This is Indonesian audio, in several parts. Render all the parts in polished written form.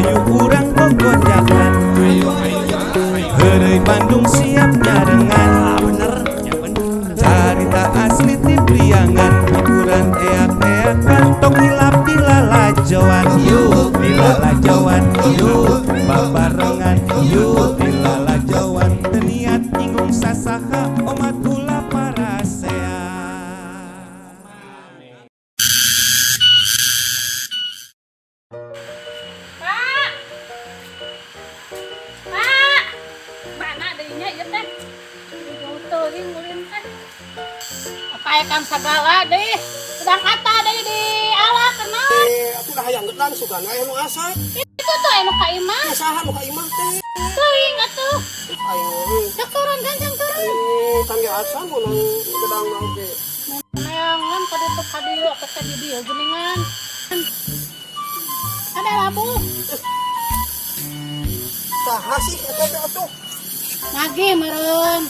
hayu urang gogojakan. Heureuy Bandung siap nyarengan. Bener, ya bener. Carita asli ti Priangan, hiburan eak-eakan, tong hilap di lalajoan. Yuk di lalajoan, yuk babarengan, yuk di lalajoan. Teu niat nyinggung sasaha, omat kula parasea. Pak! Pak! Mana dirinya ieu teh? Jauh teuing ulin teh. Paekan sagala deui. Sedang kata deui di ala kenal. Atuh dah hayang gedang sugan aya nu asap. Itu tuh anu ka imah. Saha nu ka imah teh? Teuing atuh. Aing Cek turun gancang turun. kan ge asam mun gedang na oge. Neangan ka ditu ka dieu atuh ka di dieu geuningan. Ada labu. Saha sih eta teh atuh? Nagi meureun.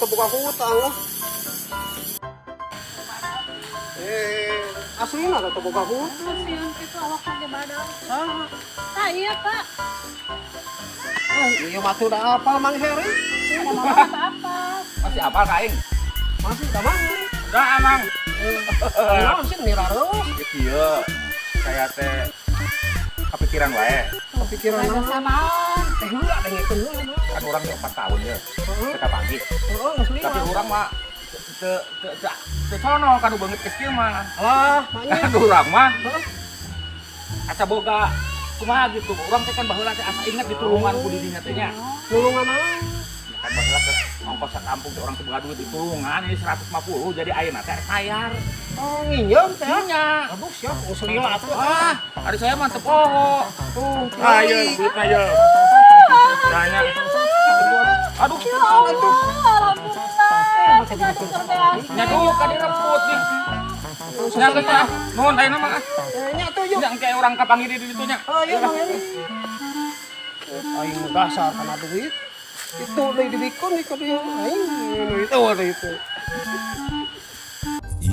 Terbuka hutang lah. Aslina ada terbuka hutang. Sian kitu awak lagi badan. Ah iya, Pak. Iya matu dah apal Mang Heri. Ada mama apa? Masih apal kaing? Masih da Mang. Udah amang. Naon sih nirareus? Ieu saya teh kepikiran wae. Kepikiran Ada naon? samaan. Heula dengekeun heula mah. Kan orang 4 tahun ya. Kita pagi. Heeh, geus lima. Tapi orang mah teu sono kanu beungeut ke kieu mah. Alah, maknya. Kan urang mah asa boga kumaha gitu. Urang teh kan baheula teh asa inget ditulungan ku di dinya teh nya. Nulungan naon? Kan baheula ke ongkos ka kampung teh urang teh boga duit ditulungan ini 150 jadi ayeuna teh sayar. Oh, nginjem teh. Nya. Aduh, siap usulnya atuh. Ah, hari saya mah teu poho. Ayo duitna ye. Tanya. Aduh, nya dulu ka direbut nih. Nya geus ah. Nuhun ayeuna mah. Nya tuh yuk. Nya engke urang kapanggih di ditu nya. Ayo Mang Heri. Aing dasar kana duit. Itu deui dibikun ieu dia. Aing itu ada itu.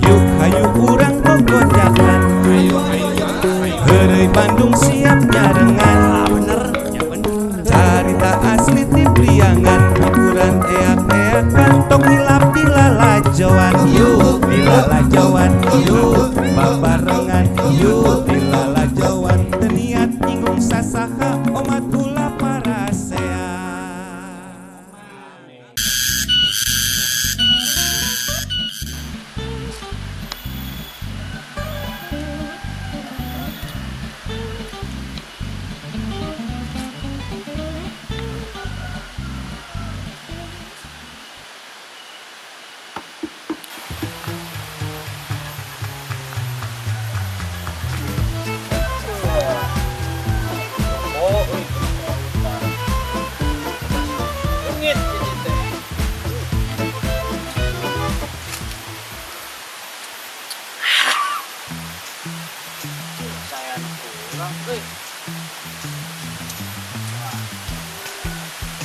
Yuk hayu urang gogojakan. Heureuy Bandung siap nyarengan. Bener, ya bener. Carita asli ti Priangan, hiburan eak-eakan, tong hilap di lalajoan. Yuk di lalajoan, yuk babarengan, yuk di lalajoan. Teu niat nyinggung sasaha, omat kula parasea. Saya kurang euy.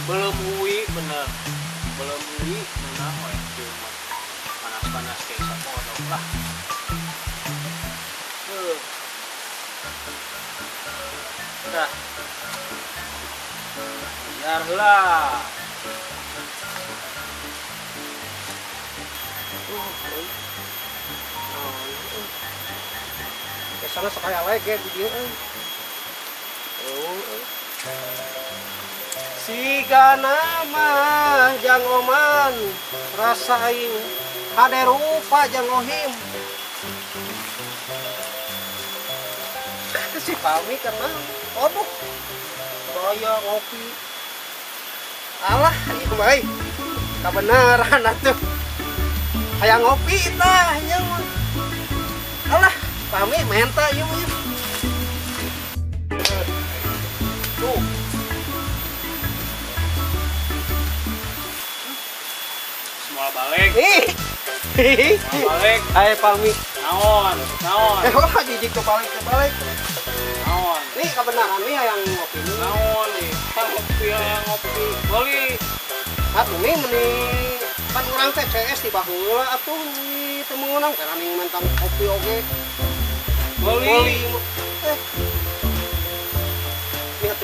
Belum uwi bener. Belum uwi bener we cuma panas-panas kayak sapodok lah. Udah. Biarlah. Kesana sekaya lagi di dia. Siga nama jang oman rasain hade rupa jang ohim. Si Pami kenal. Aduh. Raya ngopi. Alah, ieu mah euy. Kabeneran atuh. Hayang ngopi tah nya mah. Alah, Pami menta ieu mah. Tuh. Semua balik. Balik. Hai Pami. Naon? Wah jijik tuh balik. Naon? Nih kebenaran nih yang ngopi nih. Naon nih? Ngopi. Beli. Atuh nih meni kan urang teh CS di baheula atuh di teu meunang kana ning mentang kopi oge. Beli. Lihat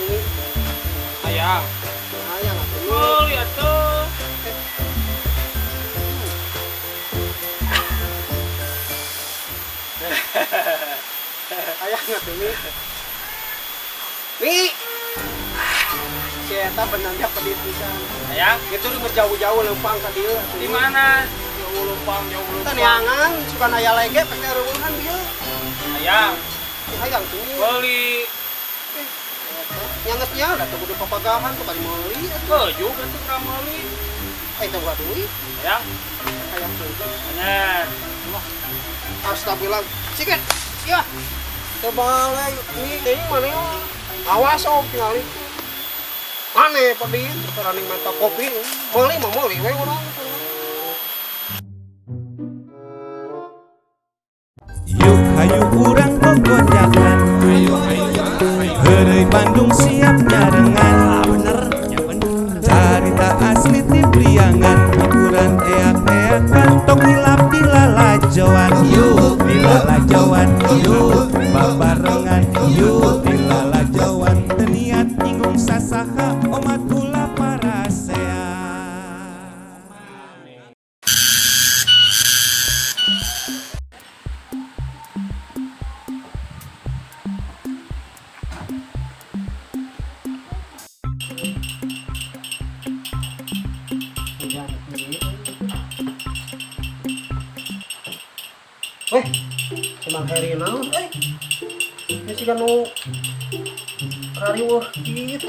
Hayang. Hayang atuh. Meuli atuh. Hayang atuh Mi. Mi. Si eta benangnya pedit pisan. Hayang. Itu udah jauh-jauh lempang ka dieu atuh. Di mana? Jauh lumpang, jauh Teh lumpang. neangan suka aya lege pake reueungan dieu. Hayang. Hayang tuh Mi. Meuli. Nyangetnya udah tuh kudu papagahan tuh kali meuli atuh. Keju atuh ka meuli. Teu gak duit. Hayang. Hayang tuh. Bener. Astagfirullah. Siket. Ya. Terbalik ini deui mana ya? Awas om tinggali. Aneh pedih teraning mata kopi. Meuli mah meuli we urang. Yuk hayu urang gogojakan. Heureuy Bandung siap nyarengan. Bener, ya bener. Carita asli ti Priangan, hiburan eak-eakan, tong hilap di lalajoan. Yuk di lalajoan, yuk babarengan, yuk di lalajoan. Teu niat nyinggung sasaha, omat kula parasea. Weh, emang hari naon ini sih kan nu rariweuh gitu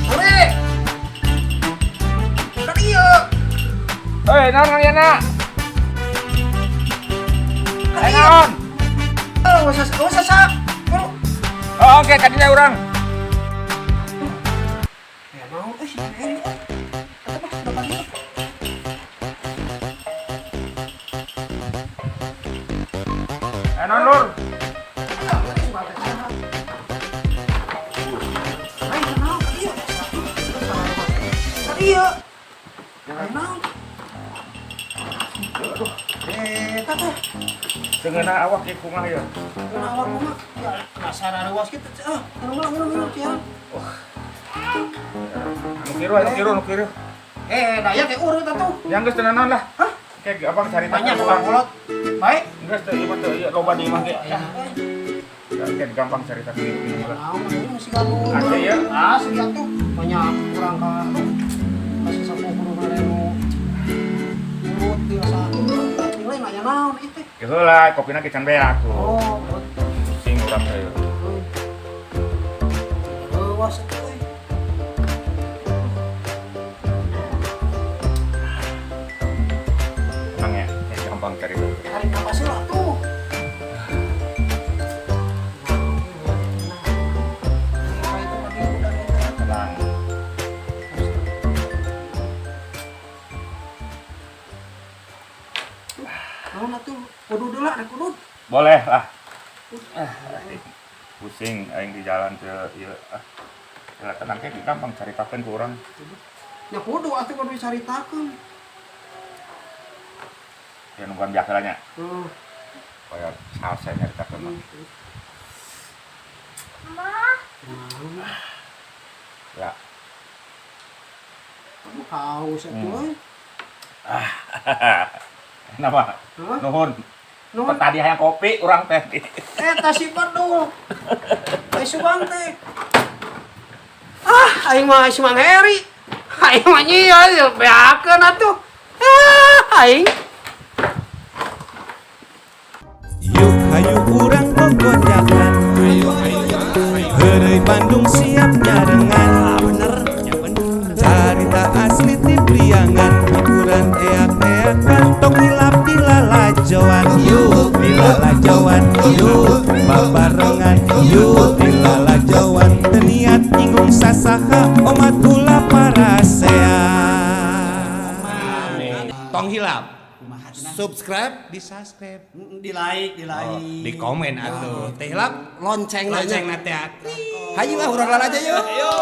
Hore! Tadi ya! Hei, naon ngaliana? Hei, naon? Usah sak. Oh, oke, kadinya urang. Ya mau Heri. Dapat itu. Naon, Lur? Tadi ya. Naon? Tata. Dengeuna awak ieu mah ya. Awak mah ya kasar ruas kitu. Minum ya. Anu kiru. Daya teh urut atuh. Yang geus teu naon lah. Hah? Kayak abang cari Banyak tukang kolot. Baik. Geus teu ieu mah teu ieu loba di imah ge. Kayak gampang cari tapi Naon ini masih kamu. Ada ya? Asli atuh. Banyak kurang ka. Kasih sapu kudu ngarenu. Urut biasa. Nilai nanya naon itu. Gitu lah, kopina kican beak tuh. Oh, Sing urang teh. was itu. Tenang ya, gampang cari dulu. Tarik napas lah tuh. Tenang. Naon atuh? Kudu deula rek kudu. Boleh lah. Pusing aing di jalan teh ieu. Ya tenang kayak gampang caritakeun ku urang. Ya kudu atuh kudu caritakeun. Ya nungguan biasa nya. Heeh. Kaya salsa nyaritakeun mah. Ya. Kamu haus atuh. Kenapa? Hah? Nuhun. Nuhun. Tadi hayang kopi urang teh. Eta si Badul. Subang teh. Aing mah si Mang Heri. Aing mah nyieu beakeun atuh. Aing. Yuk hayu urang gogojakan. Heureuy Bandung siap nyarengan. Bener, ya bener. Carita asli ti Priangan, hiburan eak-eakan, tong hilap di lalajoan. Yuk di lalajoan, yuk babarengan, yuk di lalajoan. Teu niat nyinggung sasaha, omat kula parasea. Tong hilap. Subscribe, di subscribe, Di like. di komen atuh. Teh hilap Lonceng lonceng nanti. Hayu lah urang aja yuk. Ayo.